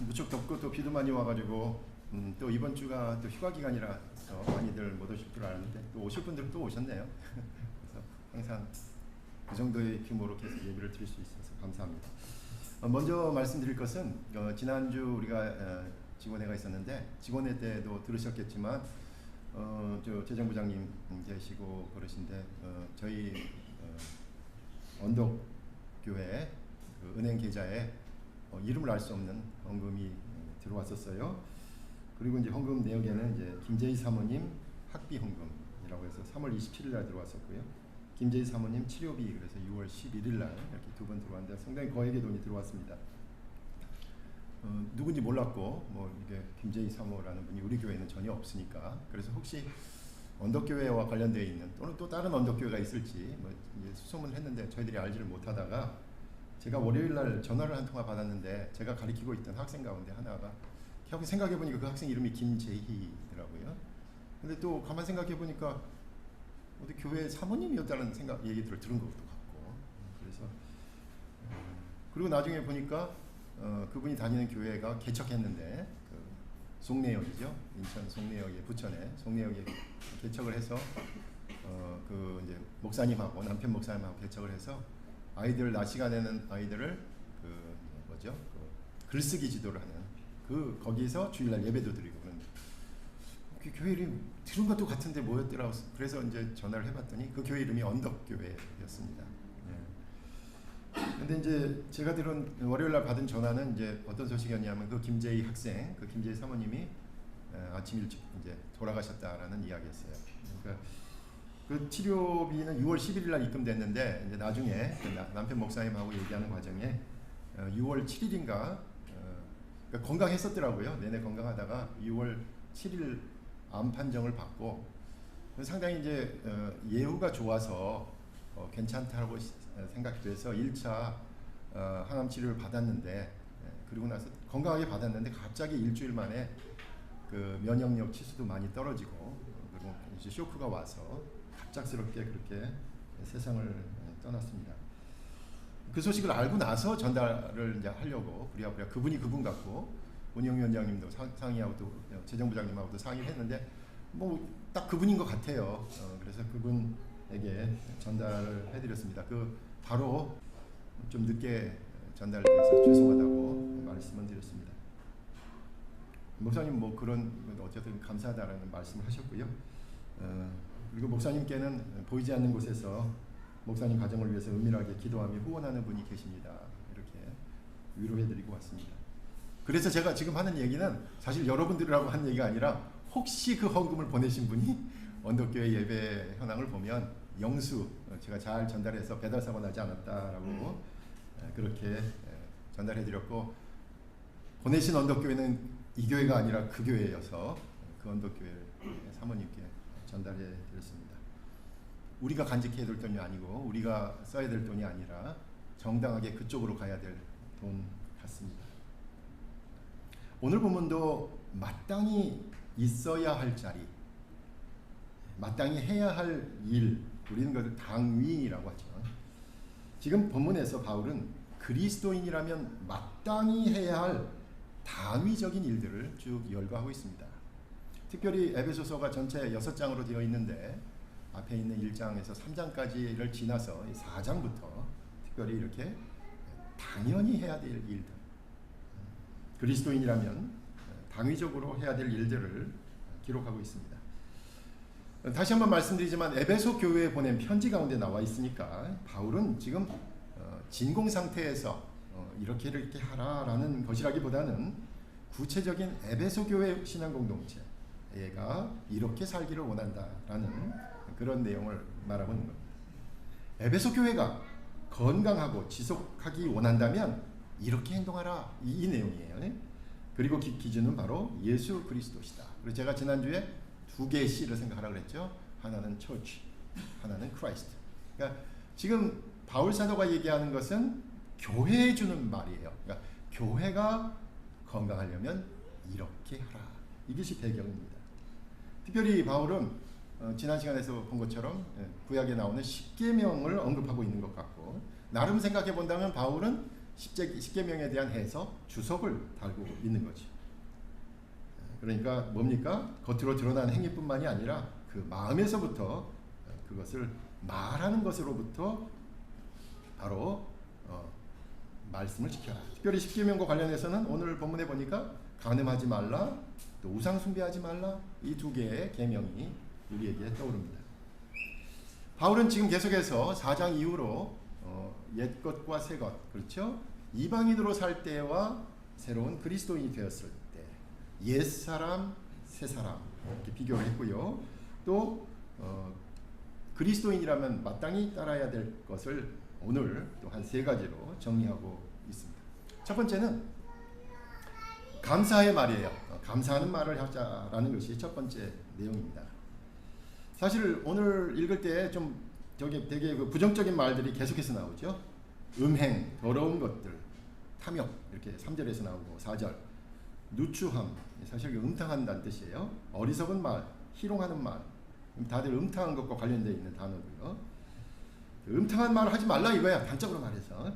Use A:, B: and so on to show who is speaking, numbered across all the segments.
A: 무척 덥고 또 비도 많이 와가지고 또 이번 주가 또 휴가 기간이라 많이들 못 오실 줄 알았는데 또 오실 분들 또 오셨네요. 그래서 항상 그 정도의 규모로 계속 예배를 드릴 수 있어서 감사합니다. 먼저 말씀드릴 것은 지난주 우리가 직원회가 있었는데 직원회 때도 들으셨겠지만 저 재정부장님 계시고 그러신데 저희 언덕교회 그 은행 계좌에 이름을 알 수 없는 헌금이 들어왔었어요. 그리고 이제 헌금 내역에는 이제 김재희 사모님 학비 헌금이라고 해서 3월 27일 날 들어왔었고요. 김재희 사모님 치료비 그래서 6월 11일 날 이렇게 두 번 들어왔는데 상당히 거액의 돈이 들어왔습니다. 누군지 몰랐고 뭐 이게 김재희 사모라는 분이 우리 교회에는 전혀 없으니까 그래서 혹시 언덕교회와 관련되어 있는 또는 또 다른 언덕교회가 있을지 뭐 이제 수소문을 했는데 저희들이 알지를 못하다가 제가 월요일 날 전화를 한 통화 받았는데 제가 가르치고 있던 학생 가운데 하나가 생각해 보니까 그 학생 이름이 김재희더라고요. 근데 또 가만 생각해 보니까 어디 교회 사모님이었다는 얘기들을 들은 것도 같고 그래서 그리고 나중에 보니까 그분이 다니는 교회가 개척했는데 그 송내역이죠. 인천 송내역의 부천에 송내역에 개척을 해서 그 이제 목사님하고 남편 목사님하고 개척을 해서 아이들 낮 시간에는 아이들을 그 뭐죠? 그 글쓰기 지도를 하는 그 거기서 주일날 예배도 드리고 그런데 그 교회 이름 들은 것도 같은데 뭐였더라. 그래서 이제 전화를 해봤더니 그 교회 이름이 언덕교회였습니다. 근데 이제 제가 들은 월요일날 받은 전화는 이제 어떤 소식이었냐면 그 김재희 학생, 그 김재희 사모님이 아침 일찍 이제 돌아가셨다라는 이야기였어요. 그러니까 그 치료비는 6월 11일날 입금됐는데 이제 나중에 남편 목사님하고 얘기하는 과정에 6월 7일인가 그러니까 건강했었더라고요. 내내 건강하다가 6월 7일 암 판정을 받고 상당히 이제 예후가 좋아서 괜찮다고 생각돼서 1차 항암 치료를 받았는데 그리고 나서 건강하게 받았는데 갑자기 일주일 만에 그 면역력 치수도 많이 떨어지고 그리고 이제 쇼크가 와서 갑작스럽게 그렇게 세상을 떠났습니다. 그 소식을 알고 나서 전달을 이제 하려고 부랴부랴 그분이 그분 같고 운영위원장님도 상의하고 또 재정부장님하고도 상의를 했는데 뭐 딱 그분인 것 같아요. 그래서 그분에게 전달을 해드렸습니다. 그 바로 좀 늦게 전달돼서 죄송하다고 말씀을 드렸습니다. 목사님 뭐 그런 어쨌든 감사하다라는 말씀을 하셨고요. 그리고 목사님께는 보이지 않는 곳에서 목사님 가정을 위해서 은밀하게 기도하며 후원하는 분이 계십니다. 이렇게 위로해드리고 왔습니다. 그래서 제가 지금 하는 얘기는 사실 여러분들하고 한 얘기가 아니라 혹시 그 헌금을 보내신 분이 언덕교회 예배 현황을 보면 영수 제가 잘 전달해서 배달사고 나지 않았다라고 그렇게 전달해드렸고 보내신 언덕교회는 이 교회가 아니라 그 교회여서 그 언덕교회 사모님께 전달해드렸습니다. 우리가 간직해야 될 돈이 아니고 우리가 써야 될 돈이 아니라 정당하게 그쪽으로 가야 될 돈 같습니다. 오늘 본문도 마땅히 있어야 할 자리, 마땅히 해야 할 일, 우리는 그걸 당위라고 하죠. 지금 본문에서 바울은 그리스도인이라면 마땅히 해야 할 당위적인 일들을 쭉 열거하고 있습니다. 특별히 에베소서가 전체 6장으로 되어 있는데 앞에 있는 1장에서 3장까지를 지나서 4장부터 특별히 이렇게 당연히 해야 될 일들, 그리스도인이라면 당위적으로 해야 될 일들을 기록하고 있습니다. 다시 한번 말씀드리지만 에베소 교회에 보낸 편지 가운데 나와 있으니까 바울은 지금 진공 상태에서 이렇게 하라라는 것이라기보다는 구체적인 에베소 교회 신앙 공동체가 이렇게 살기를 원한다라는 그런 내용을 말하고 있는 겁니다. 에베소 교회가 건강하고 지속하기 원한다면 이렇게 행동하라 이 내용이에요. 그리고 기준은 바로 예수 그리스도시다. 그리고 제가 지난주에 두 개의 C를 생각하라고 그랬죠. 하나는 Church, 하나는 Christ. 그러니까 지금 바울 사도가 얘기하는 것은 교회에 주는 말이에요. 그러니까 교회가 건강하려면 이렇게 하라. 이것이 배경입니다. 특별히 바울은 지난 시간에서 본 것처럼 구약에 나오는 십계명을 언급하고 있는 것 같고 나름 생각해 본다면 바울은 십계명에 대한 해석, 주석을 달고 있는 거죠. 그러니까 뭡니까? 겉으로 드러난 행위뿐만이 아니라 그 마음에서부터 그것을 말하는 것으로부터 바로 말씀을 지켜라. 특별히 십계명과 관련해서는 오늘 본문에 보니까 간음하지 말라, 또 우상 숭배하지 말라, 이 두 개의 계명이 우리에게 떠오릅니다. 바울은 지금 계속해서 4장 이후로 옛것과 새것, 그렇죠? 이방인으로 살 때와 새로운 그리스도인이 되었을 때 옛사람, 새사람 이렇게 비교를 했고요. 또 그리스도인이라면 마땅히 따라야 될 것을 오늘 또 한 3가지로 정리하고 있습니다. 첫 번째는 감사의 말이에요. 감사하는 말을 하자라는 것이 첫 번째 내용입니다. 사실 오늘 읽을 때 좀 되게 그 부정적인 말들이 계속해서 나오죠. 음행, 더러운 것들, 탐욕 이렇게 3절에서 나오고 4절, 누추함, 사실 음탕한다는 뜻이에요. 어리석은 말, 희롱하는 말, 다들 음탕한 것과 관련되어 있는 단어고요. 음탕한 말을 하지 말라 이거야. 단적으로 말해서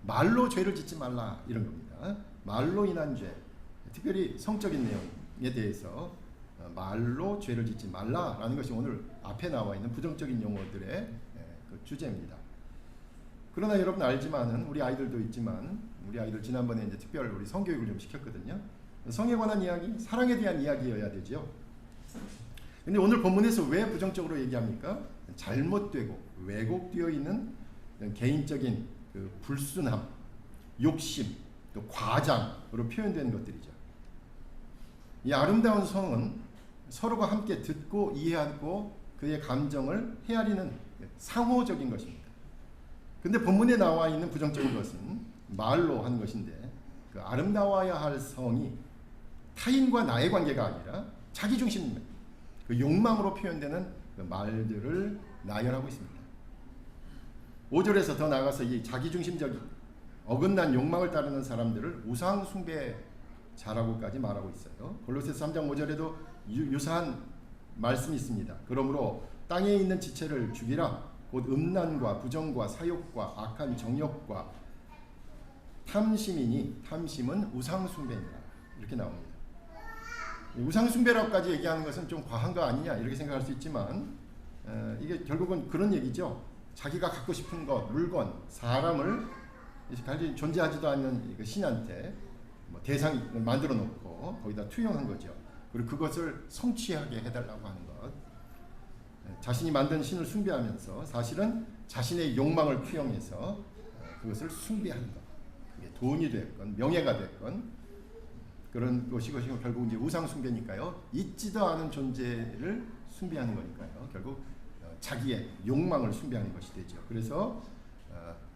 A: 말로 죄를 짓지 말라 이런 겁니다. 말로 인한 죄, 특별히 성적인 내용에 대해서 말로 죄를 짓지 말라라는 것이 오늘 앞에 나와 있는 부정적인 용어들의 그 주제입니다. 그러나 여러분 알지만은 우리 아이들도 있지만 우리 아이들 지난번에 이제 특별 우리 성교육을 좀 시켰거든요. 성에 관한 이야기, 사랑에 대한 이야기여야 되죠. 근데 오늘 본문에서 왜 부정적으로 얘기합니까? 잘못되고 왜곡되어 있는 개인적인 그 불순함, 욕심, 또 과장으로 표현되는 것들이죠. 이 아름다운 성은 서로가 함께 듣고 이해하고 그의 감정을 헤아리는 상호적인 것입니다. 근데 본문에 나와 있는 부정적인 것은 말로 하는 것인데 그 아름다워야 할 성이 타인과 나의 관계가 아니라 자기중심, 그 욕망으로 표현되는 그 말들을 나열하고 있습니다. 5절에서 더 나아가서 이 자기중심적인 어긋난 욕망을 따르는 사람들을 우상숭배자라고까지 말하고 있어요. 골로새서 3장 5절에도 유사한 말씀이 있습니다. 그러므로 땅에 있는 지체를 죽이라. 곧 음란과 부정과 사욕과 악한 정욕과 탐심이니 탐심은 우상숭배니라. 이렇게 나옵니다. 우상숭배라고까지 얘기하는 것은 좀 과한 거 아니냐 이렇게 생각할 수 있지만 이게 결국은 그런 얘기죠. 자기가 갖고 싶은 것, 물건, 사람을 존재하지도 않는 신한테 대상을 만들어 놓고 거기다 투영한 거죠. 그리고 그것을 성취하게 해달라고 하는 것. 자신이 만든 신을 숭배하면서 사실은 자신의 욕망을 투영해서 그것을 숭배하는 것. 그게 돈이 됐건 명예가 됐건 그런 것이 결국 이제 우상 숭배니까요. 있지도 않은 존재를 숭배하는 거니까요. 결국 자기의 욕망을 숭배하는 것이 되죠. 그래서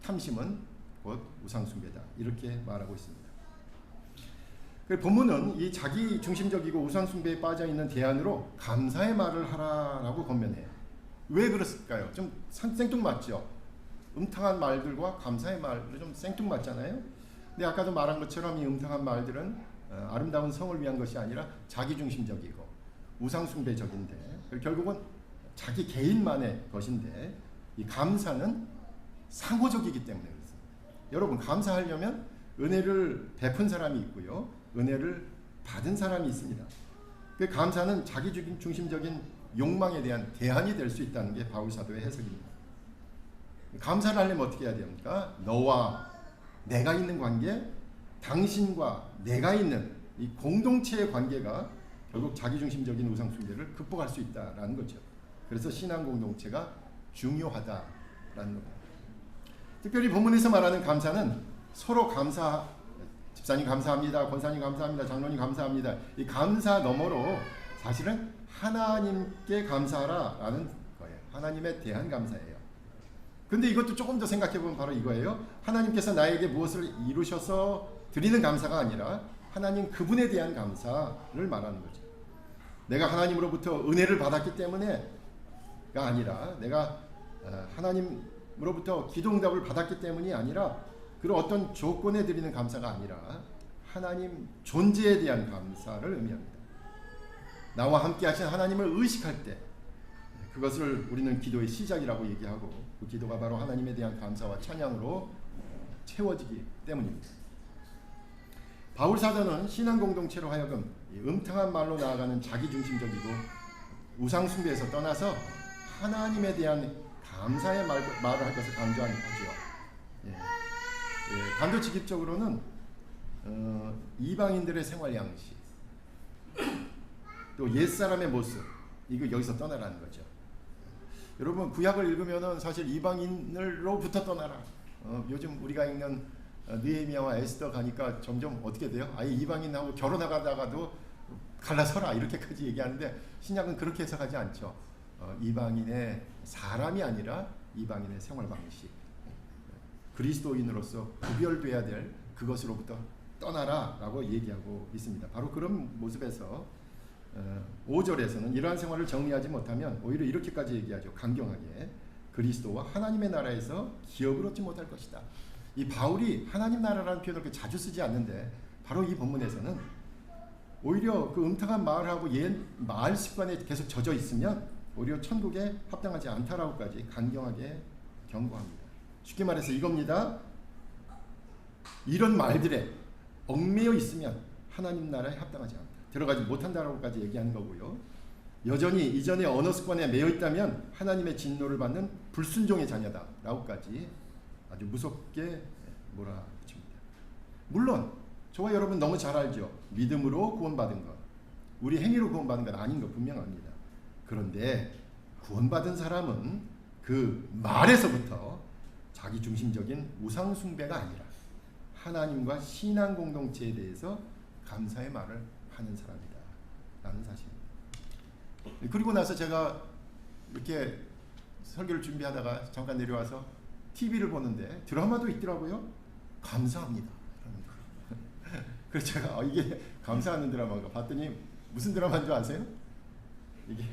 A: 탐심은 곧 우상 숭배다 이렇게 말하고 있습니다. 본문은 이 자기 중심적이고 우상 숭배에 빠져 있는 대안으로 감사의 말을 하라라고 권면해요. 왜 그랬을까요? 좀 생뚱맞죠. 음탕한 말들과 감사의 말들이 좀 생뚱맞잖아요. 근데 아까도 말한 것처럼 이 음탕한 말들은 아름다운 성을 위한 것이 아니라 자기 중심적이고 우상 숭배적인데 결국은 자기 개인만의 것인데 이 감사는 상호적이기 때문에 그렇습니다. 여러분 감사하려면 은혜를 베푼 사람이 있고요. 은혜를 받은 사람이 있습니다. 그 감사는 자기 중심적인 욕망에 대한 대안이 될 수 있다는 게 바울 사도의 해석입니다. 감사를 하려면 어떻게 해야 됩니까? 너와 내가 있는 관계, 당신과 내가 있는 이 공동체의 관계가 결국 자기 중심적인 우상 숭배를 극복할 수 있다라는 거죠. 그래서 신앙 공동체가 중요하다라는 겁니다. 특별히 본문에서 말하는 감사는 서로 집사님 감사합니다, 권사님 감사합니다, 장로님 감사합니다. 이 감사 너머로 사실은 하나님께 감사하라라는 거예요. 하나님에 대한 감사예요. 근데 이것도 조금 더 생각해보면 바로 이거예요. 하나님께서 나에게 무엇을 이루셔서 드리는 감사가 아니라 하나님 그분에 대한 감사를 말하는 거죠. 내가 하나님으로부터 은혜를 받았기 때문에가 아니라 내가 하나님으로부터 기도응답을 받았기 때문이 아니라 그런 어떤 조건에 드리는 감사가 아니라 하나님 존재에 대한 감사를 의미합니다. 나와 함께 하신 하나님을 의식할 때 그것을 우리는 기도의 시작이라고 얘기하고 그 기도가 바로 하나님에 대한 감사와 찬양으로 채워지기 때문입니다. 바울 사도는 신앙 공동체로 하여금 음탕한 말로 나아가는 자기중심적이고 우상 숭배에서 떠나서 하나님에 대한 감사의 말을 할 것을 강조하죠. 단도직입적으로는 이방인들의 생활 양식, 또 옛사람의 모습, 이거 여기서 떠나라는 거죠. 여러분 구약을 읽으면은 사실 이방인으로부터 떠나라. 요즘 우리가 읽는 느헤미야와 에스더 가니까 점점 어떻게 돼요? 아예 이방인하고 결혼하다가도 갈라서라 이렇게까지 얘기하는데 신약은 그렇게 해석하지 않죠. 이방인의 사람이 아니라 이방인의 생활 방식, 그리스도인으로서 구별돼야 될 그것으로부터 떠나라라고 얘기하고 있습니다. 바로 그런 모습에서 5절에서는 이러한 생활을 정리하지 못하면 오히려 이렇게까지 얘기하죠. 강경하게 그리스도와 하나님의 나라에서 기업을 얻지 못할 것이다. 이 바울이 하나님 나라라는 표현을 그렇게 자주 쓰지 않는데 바로 이 본문에서는 오히려 그 음탕한 마을하고 옛 마을 습관에 계속 젖어 있으면 오히려 천국에 합당하지 않다라고까지 강경하게 경고합니다. 쉽게 말해서 이겁니다. 이런 말들에 얽매여 있으면 하나님 나라에 합당하지 않다. 들어가지 못한다라고까지 얘기하는 거고요. 여전히 이전의 언어 습관에 매여 있다면 하나님의 진노를 받는 불순종의 자녀다라고까지 아주 무섭게 몰아붙입니다. 물론 저와 여러분 너무 잘 알죠. 믿음으로 구원받은 것, 우리 행위로 구원받은 건 아닌 거 분명합니다. 그런데 구원받은 사람은 그 말에서부터 자기 중심적인 우상 숭배가 아니라 하나님과 신앙 공동체에 대해서 감사의 말을 하는 사람이다 라는 사실입니다. 그리고 나서 제가 이렇게 설교를 준비하다가 잠깐 내려와서 TV를 보는데 드라마도 있더라고요. 감사합니다. 그래서 제가 이게 감사하는 드라마인가 봤더니 무슨 드라마인 줄 아세요? 이게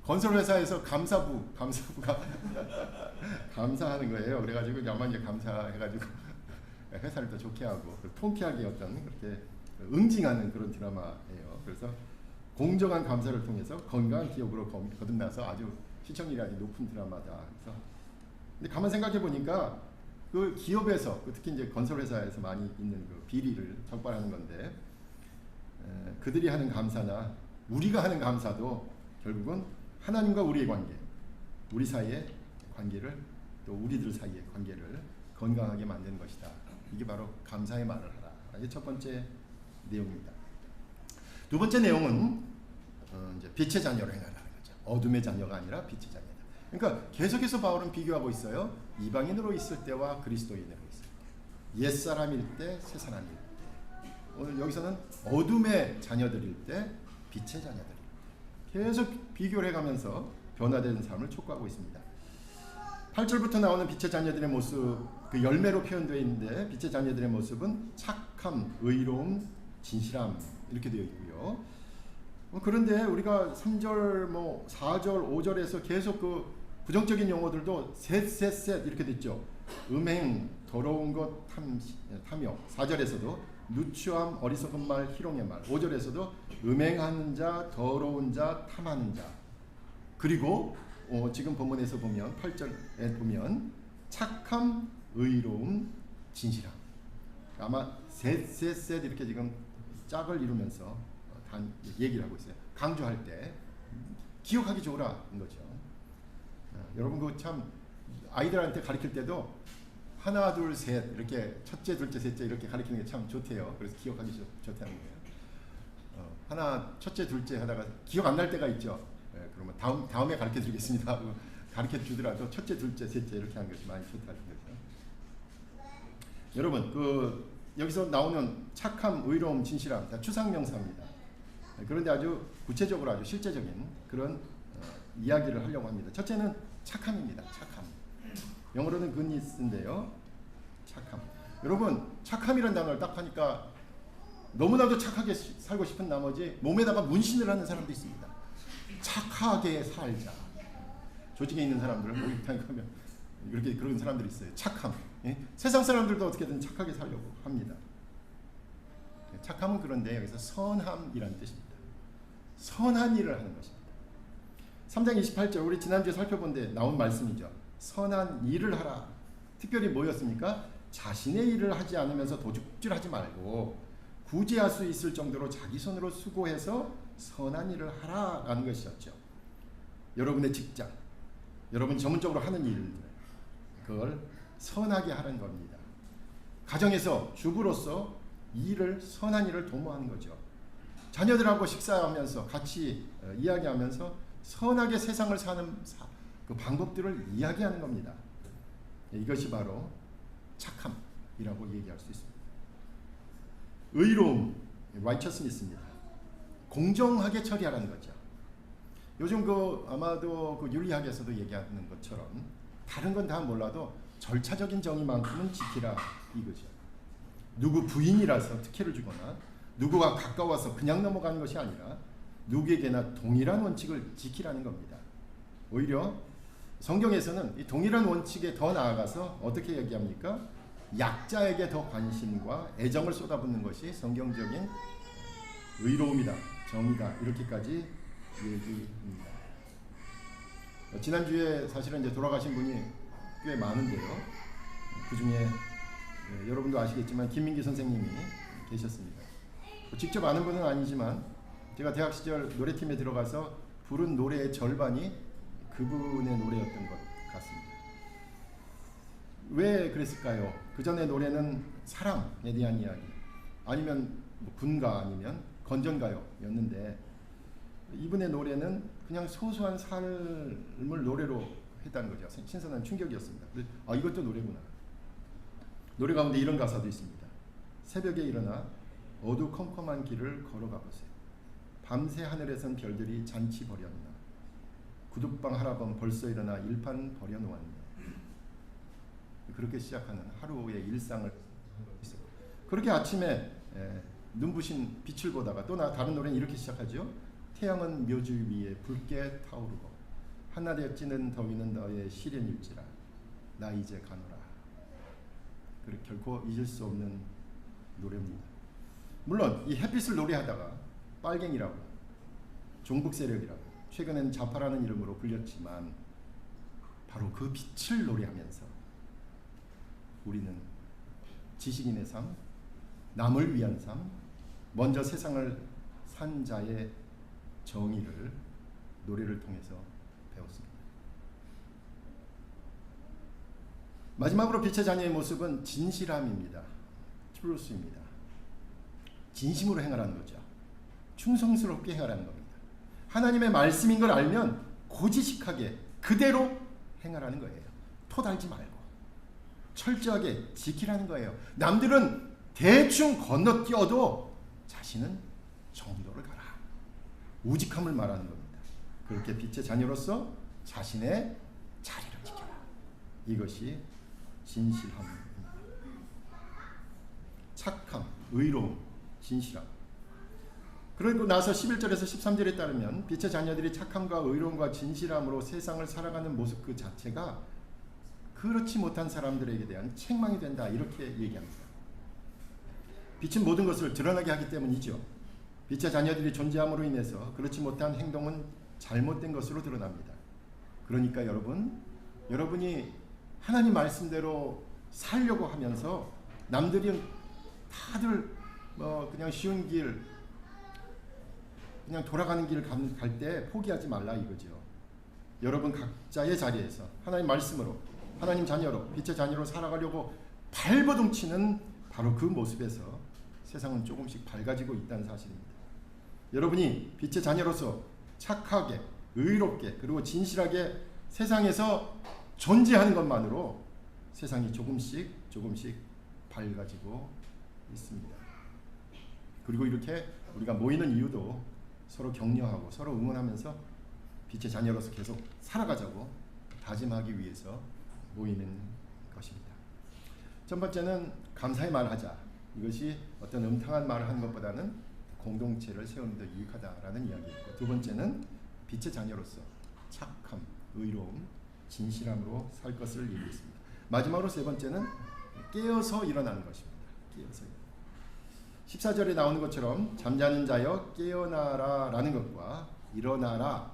A: 건설회사에서 감사부가 감사하는 거예요. 그래가지고 야만에 감사해가지고 회사를 더 좋게 하고 통쾌하게 어떤 그렇게 응징하는 그런 드라마예요. 그래서 공정한 감사를 통해서 건강한 기업으로 거듭나서 아주 시청률이 아주 높은 드라마다. 그래서 근데 가만 생각해 보니까 그 기업에서 특히 이제 건설회사에서 많이 있는 그 비리를 적발하는 건데 그들이 하는 감사나 우리가 하는 감사도 결국은 하나님과 우리의 관계, 우리 사이의 관계를 또 우리들 사이의 관계를 건강하게 만드는 것이다. 이게 바로 감사의 말을 하라. 이게 첫 번째 내용입니다. 두 번째 내용은 이제 빛의 자녀로 행하라는 거죠. 어둠의 자녀가 아니라 빛의 자녀다. 그러니까 계속해서 바울은 비교하고 있어요. 이방인으로 있을 때와 그리스도인으로 있을 때, 옛 사람일 때, 새 사람일 때. 오늘 여기서는 어둠의 자녀들일 때, 빛의 자녀들. 계속 비교를 해가면서 변화되는 삶을 촉구하고 있습니다. 8절부터 나오는 빛의 자녀들의 모습, 그 열매로 표현되어 있는데 빛의 자녀들의 모습은 착함, 의로움, 진실함 이렇게 되어 있고요. 그런데 우리가 3절, 4절, 5절에서 계속 그 부정적인 용어들도 셋 이렇게 됐죠. 음행, 더러운 것, 탐욕. 4절에서도 누추함, 어리석은 말, 희롱의 말. 5절에서도 음행하는 자, 더러운 자, 탐하는 자. 그리고 지금 본문에서 보면 8절에 보면 착함, 의로움, 진실함. 아마 셋 이렇게 지금 짝을 이루면서 얘기를 하고 있어요. 강조할 때 기억하기 좋으라는 거죠. 여러분 그 참 아이들한테 가르칠 때도 하나 둘 셋 이렇게 첫째 둘째 셋째 이렇게 가르치는 게 참 좋대요. 그래서 기억하기 좋다는 거예요. 하나 첫째 둘째 하다가 기억 안 날 때가 있죠. 그러면 다음에 가르쳐 드리겠습니다 하고 가르쳐 주더라도 첫째 둘째 셋째 이렇게 하는 것이 많이 좋다는 거죠. 여러분 그 여기서 나오는 착함, 의로움, 진실함 다 추상 명사입니다. 그런데 아주 구체적으로 아주 실제적인 그런 이야기를 하려고 합니다. 첫째는 착함입니다. 착함. 영어로는 goodness인데요. 착함. 여러분 착함이라는 단어를 딱 하니까 너무나도 착하게 살고 싶은 나머지 몸에다가 문신을 하는 사람도 있습니다. 착하게 살자. 조직에 있는 사람들은 목욕탕에 가면 이렇게 그런 사람들이 있어요. 착함. 예? 세상 사람들도 어떻게든 착하게 살려고 합니다. 착함은 그런데 여기서 선함이라는 뜻입니다. 선한 일을 하는 것입니다. 3장 28절 우리 지난주에 살펴본 데 나온 말씀이죠. 선한 일을 하라. 특별히 뭐였습니까? 자신의 일을 하지 않으면서 도둑질하지 말고 구제할 수 있을 정도로 자기 손으로 수고해서 선한 일을 하라라는 것이었죠. 여러분의 직장, 여러분 전문적으로 하는 일들, 그걸 선하게 하는 겁니다. 가정에서 주부로서 일을, 선한 일을 도모하는 거죠. 자녀들하고 식사하면서 같이 이야기하면서 선하게 세상을 사는 그 방법들을 이야기하는 겁니다. 이것이 바로 착함이라고 얘기할 수 있습니다. 의로움, righteousness입니다. 공정하게 처리하라는 거죠. 요즘 아마도 윤리학에서도 얘기하는 것처럼 다른 건 다 몰라도 절차적인 정의만큼은 지키라 이거죠. 누구 부인이라서 특혜를 주거나 누구와 가까워서 그냥 넘어가는 것이 아니라 누구에게나 동일한 원칙을 지키라는 겁니다. 오히려 성경에서는 이 동일한 원칙에 더 나아가서 어떻게 얘기합니까? 약자에게 더 관심과 애정을 쏟아붓는 것이 성경적인 의로움이다, 정의다, 이렇게까지 얘기합니다. 지난주에 사실은 이제 돌아가신 분이 꽤 많은데요. 그 중에 여러분도 아시겠지만 김민기 선생님이 계셨습니다. 직접 아는 분은 아니지만 제가 대학 시절 노래팀에 들어가서 부른 노래의 절반이 그분의 노래였던 것 같습니다. 왜 그랬을까요? 그 전에 노래는 사랑에 대한 이야기, 아니면 군가, 아니면 건전가요였는데 이분의 노래는 그냥 소소한 삶을 노래로 했다는 거죠. 신선한 충격이었습니다. 이것도 노래구나. 노래 가운데 이런 가사도 있습니다. 새벽에 일어나 어두컴컴한 길을 걸어가 보세요. 밤새 하늘에선 별들이 잔치 벌였나. 구둣방 하라범 벌써 일어나 일판 버려놓았네. 그렇게 시작하는 하루의 일상을 그렇게 아침에 눈부신 빛을 보다가 또 다른 노래는 이렇게 시작하죠. 태양은 묘주 위에 붉게 타오르고 한낮에 찌는 더위는 너의 시련일지라 나 이제 가노라. 그렇게 결코 잊을 수 없는 노래입니다. 물론 이 햇빛을 노래하다가 빨갱이라고, 종북 세력이라고, 최근엔 좌파라는 이름으로 불렸지만 바로 그 빛을 노래하면서 우리는 지식인의 삶, 남을 위한 삶, 먼저 세상을 산 자의 정의를 노래를 통해서 배웠습니다. 마지막으로 빛의 자녀의 모습은 진실함입니다. truth입니다. 진심으로 행하라는 거죠. 충성스럽게 행하라는 겁니다. 하나님의 말씀인 걸 알면 고지식하게 그대로 행하라는 거예요. 토달지 말고 철저하게 지키라는 거예요. 남들은 대충 건너뛰어도 자신은 정도를 가라. 우직함을 말하는 겁니다. 그렇게 빛의 자녀로서 자신의 자리를 지켜라. 이것이 진실함입니다. 착함, 의로움, 진실함. 그리고 나서 11절에서 13절에 따르면 빛의 자녀들이 착함과 의로움과 진실함으로 세상을 살아가는 모습 그 자체가 그렇지 못한 사람들에게 대한 책망이 된다. 이렇게 얘기합니다. 빛은 모든 것을 드러나게 하기 때문이죠. 빛의 자녀들이 존재함으로 인해서 그렇지 못한 행동은 잘못된 것으로 드러납니다. 그러니까 여러분이 하나님 말씀대로 살려고 하면서 남들이 다들 그냥 쉬운 길, 그냥 돌아가는 길 갈 때 포기하지 말라 이거죠. 여러분 각자의 자리에서 하나님 말씀으로, 하나님 자녀로, 빛의 자녀로 살아가려고 발버둥치는 바로 그 모습에서 세상은 조금씩 밝아지고 있다는 사실입니다. 여러분이 빛의 자녀로서 착하게, 의롭게, 그리고 진실하게 세상에서 존재하는 것만으로 세상이 조금씩 밝아지고 있습니다. 그리고 이렇게 우리가 모이는 이유도 서로 격려하고 서로 응원하면서 빛의 자녀로서 계속 살아가자고 다짐하기 위해서 모이는 것입니다. 첫 번째는 감사의 말을 하자. 이것이 어떤 음탕한 말을 하는 것보다는 공동체를 세우는 데 유익하다라는 이야기였고, 두 번째는 빛의 자녀로서 착함, 의로움, 진실함으로 살 것을 얘기했습니다. 마지막으로 세 번째는 깨어서 일어나는 것입니다. 깨어서 14절에 나오는 것처럼 잠자는 자여 깨어나라 라는 것과 일어나라,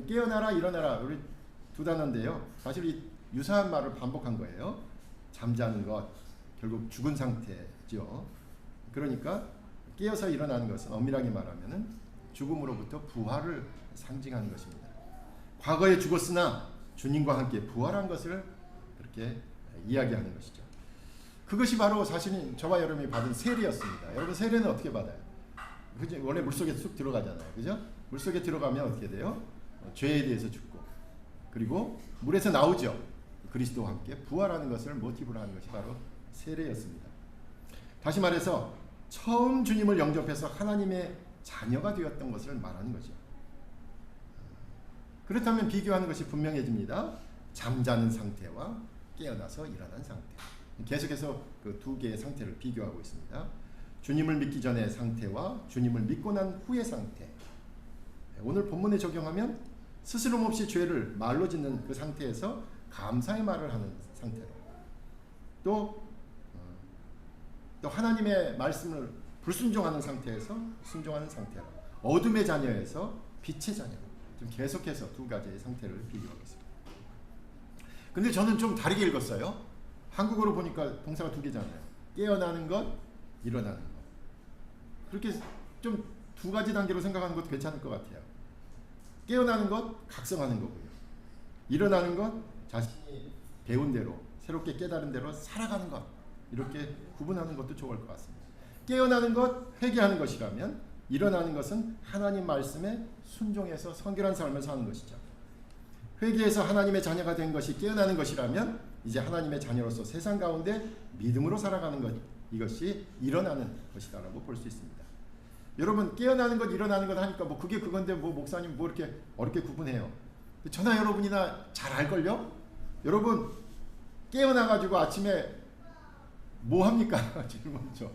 A: 깨어나라 일어나라, 우리 두 단어인데요. 사실 이 유사한 말을 반복한 거예요. 잠자는 것, 결국 죽은 상태죠. 그러니까 깨어서 일어나는 것은 엄밀하게 말하면 죽음으로부터 부활을 상징하는 것입니다. 과거에 죽었으나 주님과 함께 부활한 것을 그렇게 이야기하는 것이죠. 그것이 바로 사실은 저와 여러분이 받은 세례였습니다. 여러분 세례는 어떻게 받아요? 그죠? 원래 물속에 쑥 들어가잖아요. 그죠? 물속에 들어가면 어떻게 돼요? 죄에 대해서 죽고 그리고 물에서 나오죠. 그리스도와 함께 부활하는 것을 모티브로 하는 것이 바로 세례였습니다. 다시 말해서 처음 주님을 영접해서 하나님의 자녀가 되었던 것을 말하는 거죠. 그렇다면 비교하는 것이 분명해집니다. 잠자는 상태와 깨어나서 일어난 상태. 계속해서 그 두 개의 상태를 비교하고 있습니다. 주님을 믿기 전의 상태와 주님을 믿고 난 후의 상태. 오늘 본문에 적용하면 스스럼 없이 죄를 말로 짓는 그 상태에서 감사의 말을 하는 상태로, 또 하나님의 말씀을 불순종하는 상태에서 순종하는 상태로, 어둠의 자녀에서 빛의 자녀로 좀 계속해서 두 가지의 상태를 비교하고 있습니다. 근데 저는 좀 다르게 읽었어요. 한국어로 보니까 동사가 두 개잖아요. 깨어나는 것, 일어나는 것. 그렇게 좀 두 가지 단계로 생각하는 것도 괜찮을 것 같아요. 깨어나는 것, 각성하는 거고요. 일어나는 것, 자신이 배운 대로, 새롭게 깨달은 대로 살아가는 것. 이렇게 구분하는 것도 좋을 것 같습니다. 깨어나는 것, 회개하는 것이라면 일어나는 것은 하나님 말씀에 순종해서 성결한 삶을 사는 것이죠. 회개해서 하나님의 자녀가 된 것이 깨어나는 것이라면 이제 하나님의 자녀로서 세상 가운데 믿음으로 살아가는 것, 이것이 일어나는 것이다라고 볼 수 있습니다. 여러분 깨어나는 것, 일어나는 것 하니까 뭐 그게 그건데 뭐 목사님 뭐 이렇게 어렵게 구분해요. 저나 여러분이나 잘 알걸요? 여러분 깨어나가지고 아침에 뭐 합니까? 제일 먼저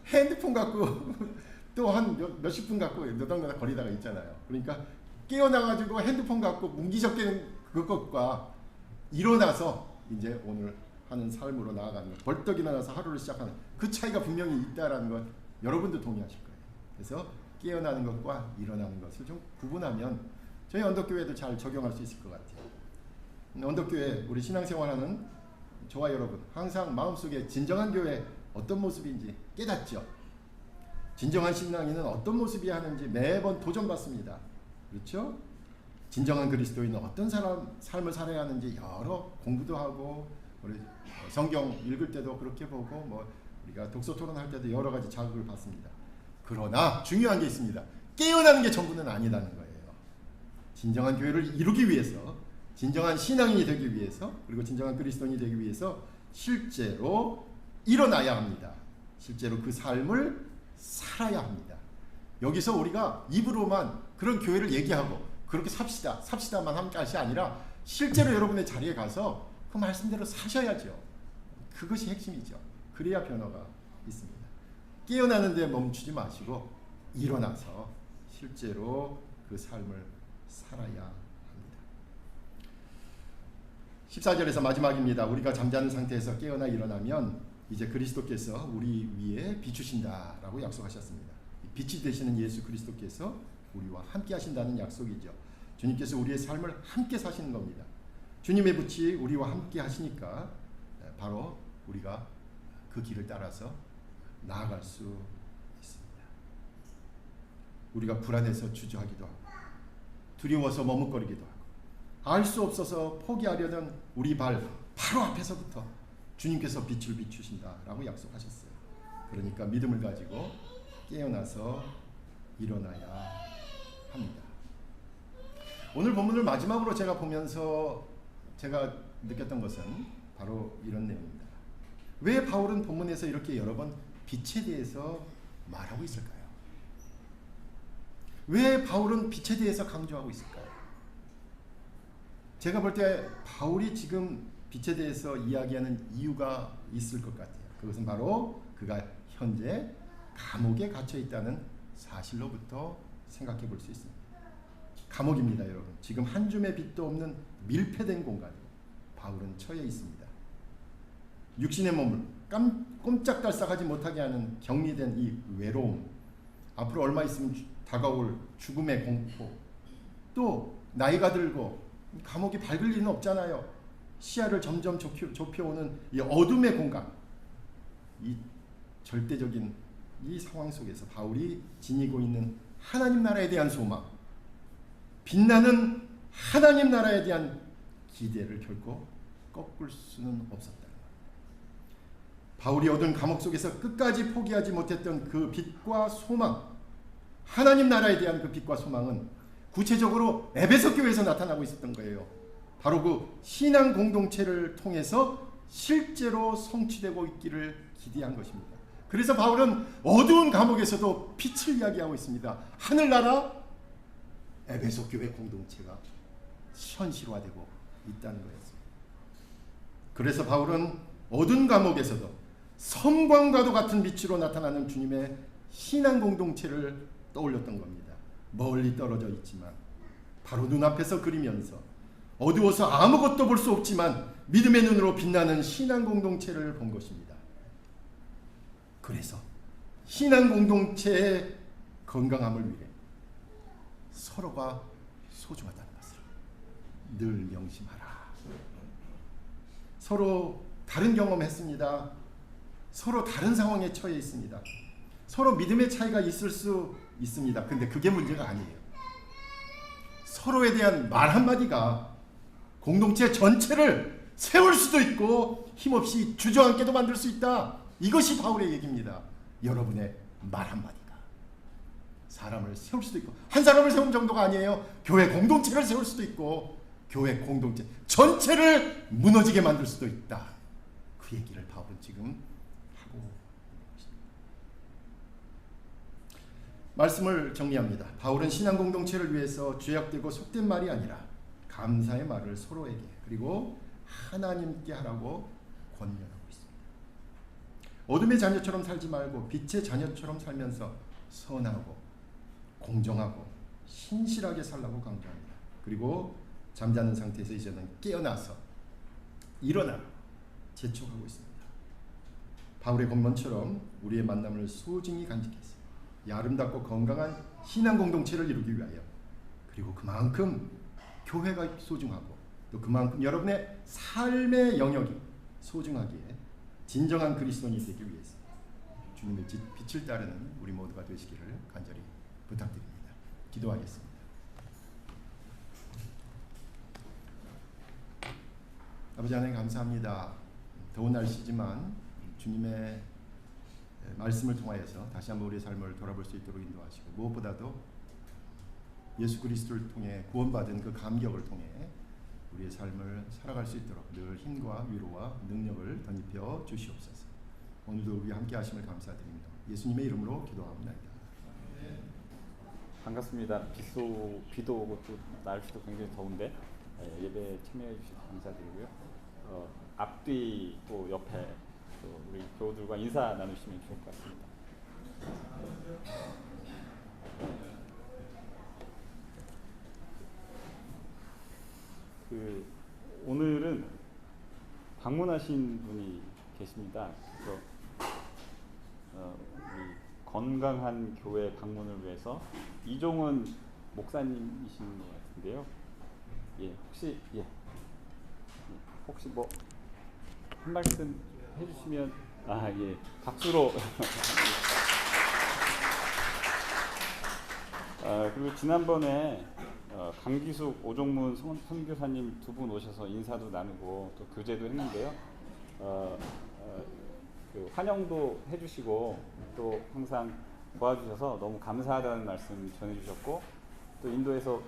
A: 핸드폰 갖고 또 한 몇십 분 갖고 너덕너덕 거리다가 있잖아요. 그러니까 깨어나가지고 핸드폰 갖고 문기적대는 그것과 일어나서 이제 오늘 하는 삶으로 나아가는 것, 벌떡 일어나서 하루를 시작하는 그 차이가 분명히 있다라는 것 여러분도 동의하실 거예요. 그래서 깨어나는 것과 일어나는 것을 좀 구분하면 저희 언덕교회도 잘 적용할 수 있을 것 같아요. 언덕교회 우리 신앙생활하는 저와 여러분 항상 마음속에 진정한 교회 어떤 모습인지 깨닫죠. 진정한 신앙인은 어떤 모습이어야 하는지 매번 도전받습니다. 그렇죠? 진정한 그리스도인은 어떤 삶을 살아야 하는지 여러 공부도 하고 우리 성경 읽을 때도 그렇게 보고 뭐 우리가 독서 토론할 때도 여러 가지 자극을 받습니다. 그러나 중요한 게 있습니다. 깨어나는 게 전부는 아니라는 거예요. 진정한 교회를 이루기 위해서, 진정한 신앙인이 되기 위해서, 그리고 진정한 그리스도인이 되기 위해서 실제로 일어나야 합니다. 실제로 그 삶을 살아야 합니다. 여기서 우리가 입으로만 그런 교회를 얘기하고 그렇게 삽시다만 한 것이 아니라 실제로 여러분의 자리에 가서 그 말씀대로 사셔야죠. 그것이 핵심이죠. 그래야 변화가 있습니다. 깨어나는 데 멈추지 마시고 일어나서 실제로 그 삶을 살아야 합니다. 14절에서 마지막입니다. 우리가 잠자는 상태에서 깨어나 일어나면 이제 그리스도께서 우리 위에 비추신다라고 약속하셨습니다. 빛이 되시는 예수 그리스도께서 우리와 함께 하신다는 약속이죠. 주님께서 우리의 삶을 함께 사시는 겁니다. 주님의 빛이 우리와 함께 하시니까 바로 우리가 그 길을 따라서 나아갈 수 있습니다. 우리가 불안해서 주저하기도 하고 두려워서 머뭇거리기도 하고 알 수 없어서 포기하려는 우리 바로 앞에서부터 주님께서 빛을 비추신다라고 약속하셨어요. 그러니까 믿음을 가지고 깨어나서 일어나야 합니다. 오늘 본문을 마지막으로 제가 보면서 제가 느꼈던 것은 바로 이런 내용입니다. 왜 바울은 본문에서 이렇게 여러 번 빛에 대해서 말하고 있을까요? 왜 바울은 빛에 대해서 강조하고 있을까요? 제가 볼 때 바울이 지금 빛에 대해서 이야기하는 이유가 있을 것 같아요. 그것은 바로 그가 현재 감옥에 갇혀 있다는 사실로부터 생각해 볼 수 있습니다. 감옥입니다, 여러분. 지금 한 줌의 빛도 없는 밀폐된 공간에 바울은 처해 있습니다. 육신의 몸을 꼼짝달싹하지 못하게 하는 격리된 이 외로움, 앞으로 얼마 있으면 다가올 죽음의 공포, 또 나이가 들고 감옥이 밝을 일은 없잖아요. 시야를 점점 좁혀오는 이 어둠의 공간, 이 절대적인 이 상황 속에서 바울이 지니고 있는 하나님 나라에 대한 소망, 빛나는 하나님 나라에 대한 기대를 결코 꺾을 수는 없었다. 바울이 얻은 감옥 속에서 끝까지 포기하지 못했던 그 빛과 소망, 하나님 나라에 대한 그 빛과 소망은 구체적으로 에베소 교회에서 나타나고 있었던 거예요. 바로 그 신앙 공동체를 통해서 실제로 성취되고 있기를 기대한 것입니다. 그래서 바울은 어두운 감옥에서도 빛을 이야기하고 있습니다. 하늘나라 에베소 교회 공동체가 현실화되고 있다는 거였습니다. 그래서 바울은 어두운 감옥에서도 섬광과도 같은 빛으로 나타나는 주님의 신앙 공동체를 떠올렸던 겁니다. 멀리 떨어져 있지만 바로 눈앞에서 그리면서 어두워서 아무것도 볼 수 없지만 믿음의 눈으로 빛나는 신앙 공동체를 본 것입니다. 그래서 신앙 공동체의 건강함을 위해 서로가 소중하다는 것을 늘 명심하라. 서로 다른 경험했습니다. 서로 다른 상황에 처해 있습니다. 서로 믿음의 차이가 있을 수 있습니다. 근데 그게 문제가 아니에요. 서로에 대한 말 한마디가 공동체 전체를 세울 수도 있고 힘없이 주저앉게도 만들 수 있다. 이것이 바울의 얘기입니다. 여러분의 말 한마디가 사람을 세울 수도 있고, 한 사람을 세운 정도가 아니에요. 교회 공동체를 세울 수도 있고 교회 공동체 전체를 무너지게 만들 수도 있다. 그 얘기를 바울은 지금 하고 있습니다. 말씀을 정리합니다. 바울은 신앙 공동체를 위해서 죄악되고 속된 말이 아니라 감사의 말을 서로에게 그리고 하나님께 하라고 권면하고 있습니다. 어둠의 자녀처럼 살지 말고 빛의 자녀처럼 살면서 선하고 공정하고 신실하게 살라고 강조합니다. 그리고 잠자는 상태에서 이제는 깨어나서 일어나 재촉하고 있습니다. 바울의 권면처럼 우리의 만남을 소중히 간직해서 이 아름답고 건강한 신앙 공동체를 이루기 위하여, 그리고 그만큼 교회가 소중하고 또 그만큼 여러분의 삶의 영역이 소중하기에 진정한 그리스도인이 되기 위해서 주님의 빛을 따르는 우리 모두가 되시기를 간절히 부탁드립니다. 기도하겠습니다. 아버지 하나님 감사합니다. 더운 날씨지만 주님의 말씀을 통하여서 다시 한번 우리의 삶을 돌아볼 수 있도록 인도하시고, 무엇보다도 예수 그리스도를 통해 구원받은 그 감격을 통해 우리의 삶을 살아갈 수 있도록 늘 힘과 위로와 능력을 덧입혀 주시옵소서. 오늘도 우리 함께 하심을 감사드립니다. 예수님의 이름으로 기도합니다.
B: 반갑습니다. 비도 오고 또 날씨도 굉장히 더운데 예배에 참여해 주셔서 감사드리고요. 앞뒤 또 옆에 또 우리 교우들과 인사 나누시면 좋을 것 같습니다. 오늘은 방문하신 분이 계십니다. 그래서 우리 건강한 교회 방문을 위해서 이종은 목사님이신 것 같은데요. 혹시 뭐 한 말씀 해주시면 박수로. 그리고 지난번에 강기숙, 오종문 선교사님 두 분 오셔서 인사도 나누고 또 교제도 했는데요. 그 환영도 해주시고 또 항상 도와주셔서 너무 감사하다는 말씀 전해주셨고, 또 인도에서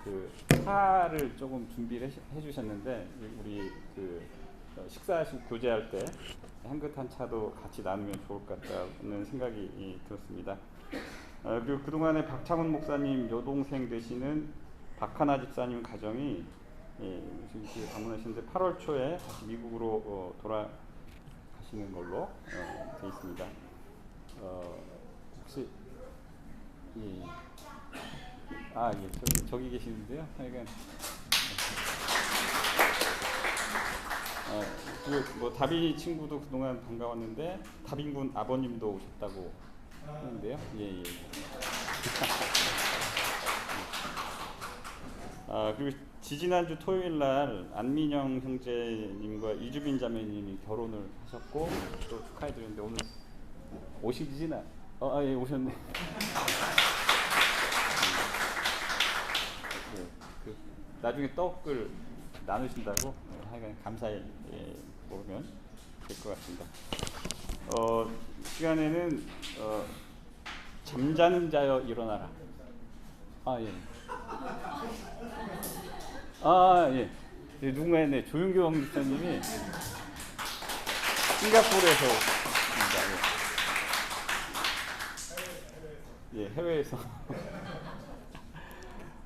B: 그 차를 조금 준비를 해주셨는데 우리 그 식사하시고 교제할 때 향긋한 차도 같이 나누면 좋을 것 같다는 생각이 들었습니다. 그리고 그동안에 박창훈 목사님 여동생 되시는 박하나 집사님 가정이 지금 방문하시는데 8월 초에 다시 미국으로 돌아가시는 걸로 되어 있습니다. 혹시 저기 계시는데요. 하여간 뭐 다빈이 친구도 그동안 반가웠는데 다빈군 아버님도 오셨다고 하는데요. 그리고 지지난주 토요일 날 안민영 형제님과 이주빈 자매님이 결혼을 하셨고 또 축하해드렸는데 오늘 오시지나? 예, 오셨네. 그 나중에 떡을 나누신다고 하여간 감사히 먹으면 될 것 같습니다. 시간에는 잠자는 자여 일어나라. 예. 예. 누군가 조윤경 목사님이 싱가포르에서 오셨습니다. 예, 해외에서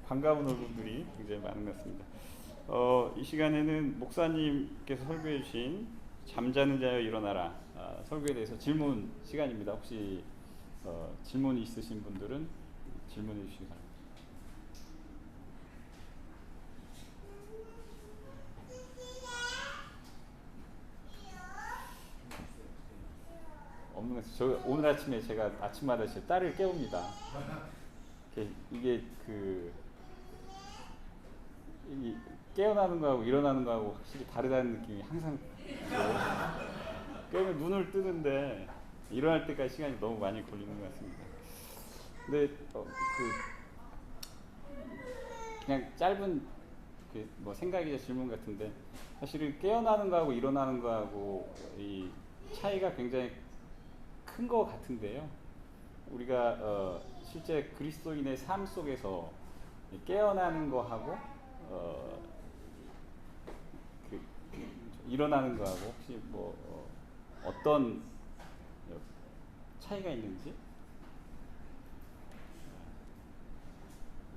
B: 반가운 얼굴들이 굉장히 많은 것 같습니다. 이 시간에는 목사님께서 설교해 주신 잠자는 자여 일어나라 설교에 대해서 질문 시간입니다. 혹시 질문이 있으신 분들은 질문해 주시기 바랍니다. 없는 것 같아요. 오늘 아침에 제가 아침마다 제 딸을 깨웁니다. 이게 깨어나는 거하고 일어나는 거하고 확실히 다르다는 느낌이 항상 들어요. 깨우면 눈을 뜨는데 일어날 때까지 시간이 너무 많이 걸리는 것 같습니다. 근데 그냥 짧은 뭐 생각이나 질문 같은데 사실은 깨어나는 거하고 일어나는 거하고 이 차이가 굉장히 큰 것 같은데요. 우리가 실제 그리스도인의 삶 속에서 깨어나는 거하고 일어나는 거하고 혹시 뭐 어떤 차이가 있는지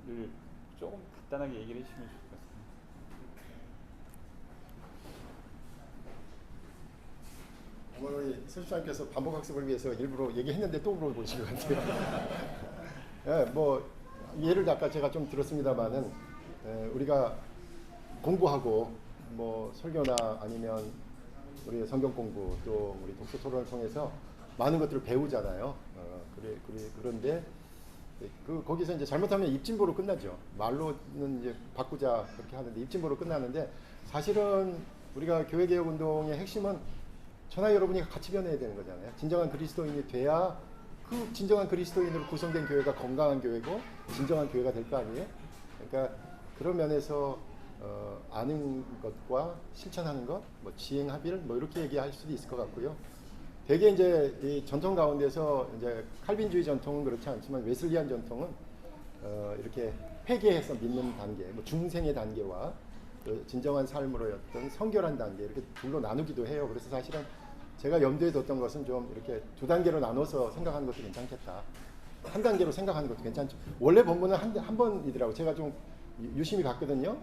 B: 를 조금 간단하게 얘기를 해주시면 좋을 것 같습니다.
A: 우리 설주장께서 반복학습을 위해서 일부러 얘기했는데 또 물어보신 것 같아요. 예, 뭐 예를 아까 제가 좀 들었습니다만은 우리가 공부하고 뭐 설교나 아니면 우리 성경 공부 또 우리 독서 토론을 통해서 많은 것들을 배우잖아요. 그런데 거기서 이제 잘못하면 입진보로 끝나죠. 말로는 이제 바꾸자 그렇게 하는데 입진보로 끝나는데 사실은 우리가 교회개혁 운동의 핵심은 저나 여러분이 같이 변해야 되는 거잖아요. 진정한 그리스도인이 돼야 그 진정한 그리스도인으로 구성된 교회가 건강한 교회고 진정한 교회가 될 거 아니에요. 그러니까 그런 면에서 아는 것과 실천하는 것, 뭐 지행합일 뭐 이렇게 얘기할 수도 있을 것 같고요. 대개 이제 이 전통 가운데서 이제 칼빈주의 전통은 그렇지 않지만 웨슬리안 전통은 이렇게 회개해서 믿는 단계, 뭐 중생의 단계와 진정한 삶으로였던 성결한 단계 이렇게 둘로 나누기도 해요. 그래서 사실은 제가 염두에 뒀던 것은 좀 이렇게 두 단계로 나눠서 생각하는 것도 괜찮겠다. 한 단계로 생각하는 것도 괜찮죠. 원래 본문은 한 번이더라고요. 제가 좀 유심히 봤거든요.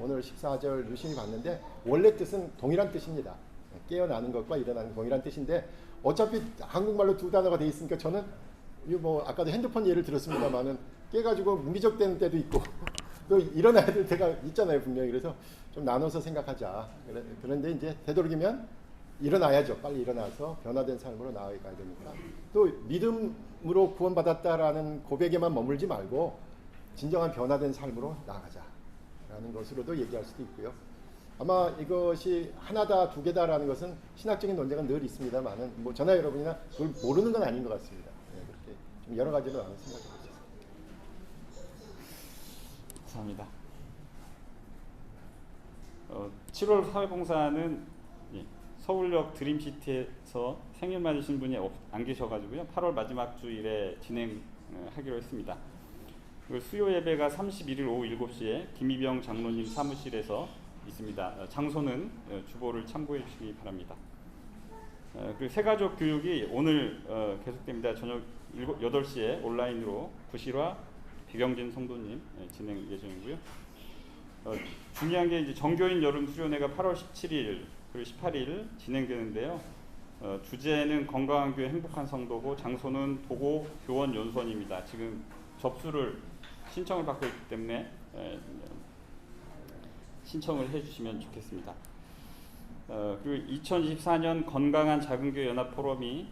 A: 오늘 14절 유심히 봤는데 원래 뜻은 동일한 뜻입니다. 깨어나는 것과 일어나는 동일한 뜻인데 어차피 한국말로 두 단어가 돼 있으니까 저는 뭐 아까도 핸드폰 예를 들었습니다만은 깨가지고 무기적되는 때도 있고 또 일어나야 될 때가 있잖아요 분명히. 그래서 좀 나눠서 생각하자. 그런데 이제 되도록이면 일어나야죠. 빨리 일어나서 변화된 삶으로 나아가야 되니까 또 믿음으로 구원받았다라는 고백에만 머물지 말고 진정한 변화된 삶으로 나아가자라는 것으로도 얘기할 수도 있고요. 아마 이것이 하나다 두 개다라는 것은 신학적인 논쟁은 늘 있습니다만은 뭐 저나 여러분이나 그걸 모르는 건 아닌 것 같습니다. 그렇게 좀 여러 가지로 나는 생각해 보겠습니다.
B: 감사합니다. 7월 사회봉사는 서울역 드림시티에서 생일 맞으신 분이 안 계셔가지고요. 8월 마지막 주일에 진행하기로 했습니다. 수요 예배가 31일 오후 7시에 김희병 장로님 사무실에서 있습니다. 장소는 주보를 참고해 주시기 바랍니다. 그리고 새가족 교육이 오늘 계속됩니다. 저녁 8시에 온라인으로 구실화 비경진 성도님 진행 예정이고요. 중요한 게 이제 정교인 여름 수련회가 8월 17일 그리고 18일 진행되는데요. 주제는 건강한 교회 행복한 성도고 장소는 도고 교원 연수원입니다. 지금 접수를 신청을 받고 있기 때문에 신청을 해주시면 좋겠습니다. 그리고 2024년 건강한 작은교회 연합포럼이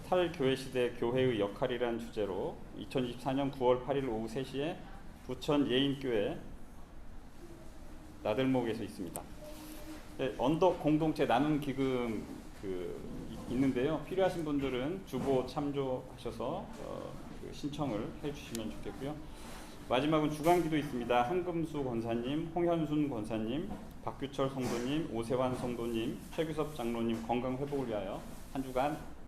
B: 탈교회 시대 교회의 역할이라는 주제로 2024년 9월 8일 오후 3시에 부천 예인교회 나들목에서 있습니다. 네, 언덕 공동체 나눔 기금 있는데요. 필요하신 분들은 주보 참조하셔서 그 신청을 해주시면 좋겠고요. 마지막은 주간기도 있습니다. 한금수 권사님, 홍현순 권사님, 박규철 성도님, 오세환 성도님, 최규섭 장로님 건강 회복을 위하여 한 주간